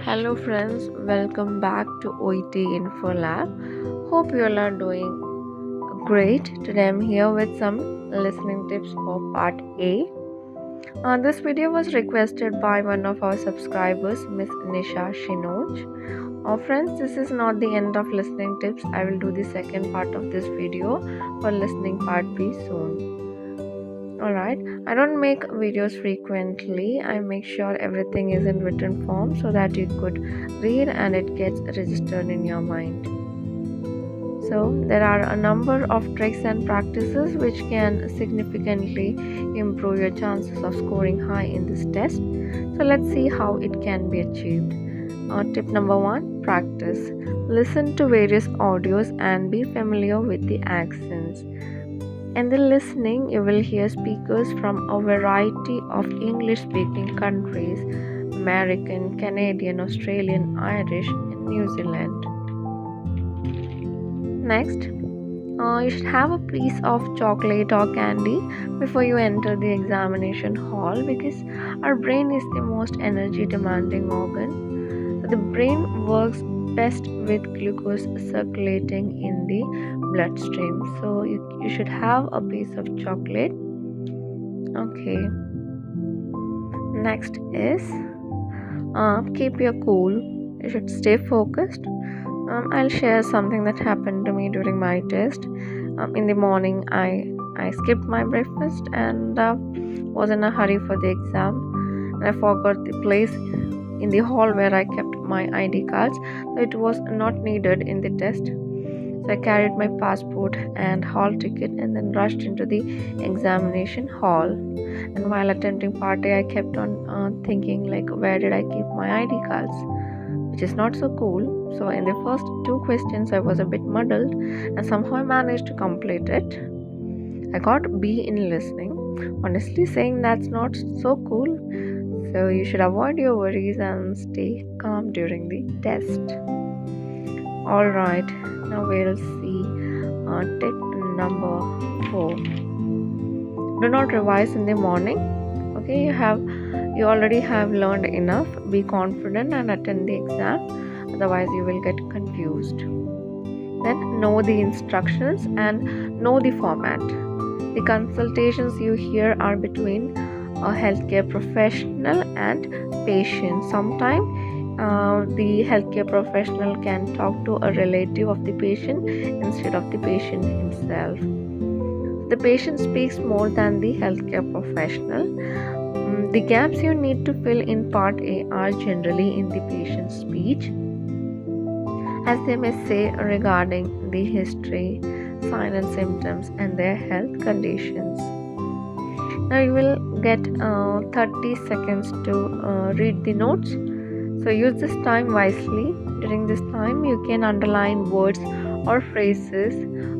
Hello friends, welcome back to OET InfoLab. Hope you all are doing great. Today I'm here with some listening tips for part A. This video was requested by one of our subscribers, Miss Nisha Shinoj. Friends, this is not the end of listening tips. I will do the second part of this video for listening part B soon. Alright, I don't make videos frequently. I make sure everything is in written form so that you could read and it gets registered in your mind. So there are a number of tricks and practices which can significantly improve your chances of scoring high in this test. So let's see how it can be achieved. Tip number 1, practice. Listen to various audios and be familiar with the accents. In the listening, you will hear speakers from a variety of English-speaking countries: American, Canadian, Australian, Irish, and New Zealand. Next, you should have a piece of chocolate or candy before you enter the examination hall because our brain is the most energy-demanding organ. So the brain works best with glucose circulating in the bloodstream, so you should have a piece of chocolate. Okay, next is keep your cool. You should stay focused. I'll share something that happened to me during my test. In the morning I skipped my breakfast and was in a hurry for the exam, and I forgot the place in the hall where I kept my ID cards. It was not needed in the test. So I carried my passport and hall ticket and then rushed into the examination hall. And while attending part A, I kept on thinking like, where did I keep my ID cards? Which is not so cool. So in the first 2 questions, I was a bit muddled and somehow I managed to complete it. I got B in listening. Honestly saying, that's not so cool. So you should avoid your worries and stay calm during the test. Alright, now we'll see tip number 4. Do not revise in the morning. Okay, you already have learned enough. Be confident and attend the exam. Otherwise you will get confused. Then know the instructions and know the format. The consultations you hear are between a healthcare professional and patient. Sometimes the healthcare professional can talk to a relative of the patient instead of the patient himself. The patient speaks more than the healthcare professional. The gaps you need to fill in part A are generally in the patient's speech, as they may say regarding the history, signs and symptoms and their health conditions. Now you will get 30 seconds to read the notes. So use this time wisely. During this time, you can underline words or phrases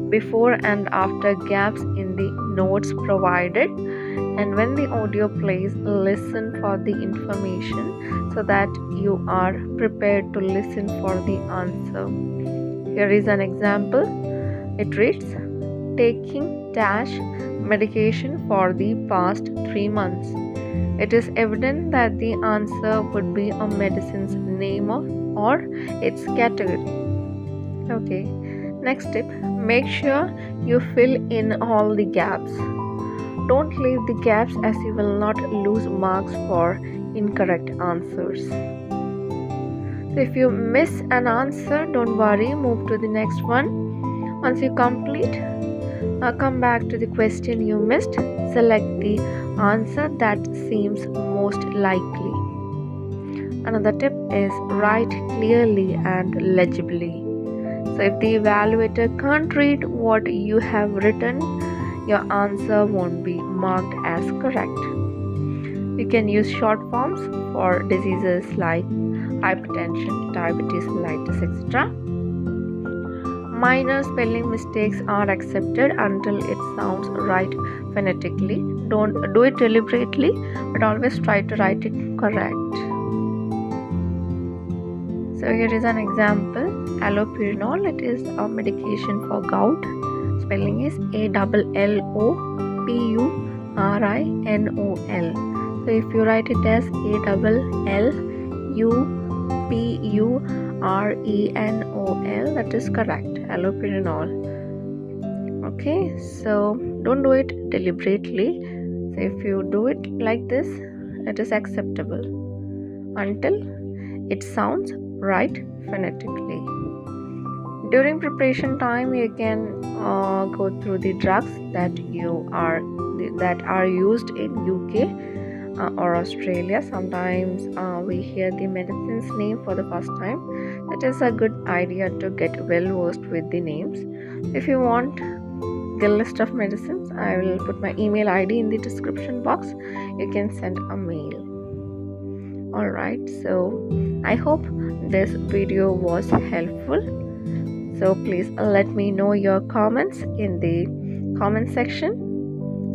before and after gaps in the notes provided. And when the audio plays, listen for the information so that you are prepared to listen for the answer. Here is an example. It reads, taking dash medication for the past 3 months. It is evident that the answer would be a medicine's name or its category. Okay, next tip, make sure you fill in all the gaps. Don't leave the gaps as you will not lose marks for incorrect answers. So if you miss an answer, don't worry, move to the next one. Once you complete, come back to the question you missed, select the answer that seems most likely. Another tip is write clearly and legibly. So if the evaluator can't read what you have written, your answer won't be marked as correct. You can use short forms for diseases like hypertension, diabetes mellitus, etc. Minor spelling mistakes are accepted until it sounds right phonetically. Don't do it deliberately, but always try to write it correct. So here is an example. Allopurinol, it is a medication for gout. Spelling is ALLOPURINOL. So if you write it as ALLUP allopurenol. That is correct, allopurinol. Okay, so don't do it deliberately. So if you do it like this, it is acceptable until it sounds right phonetically. During preparation time, you can go through the drugs that are used in UK or Australia. Sometimes we hear the medicine's name for the first time. It is a good idea to get well versed with the names. If you want the list of medicines, I will put my email ID in the description box. You can send a mail. Alright, so I hope this video was helpful. So please let me know your comments in the comment section.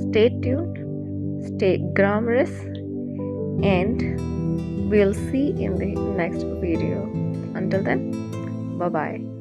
Stay tuned, stay grammarous, and we'll see in the next video. Until then, bye bye.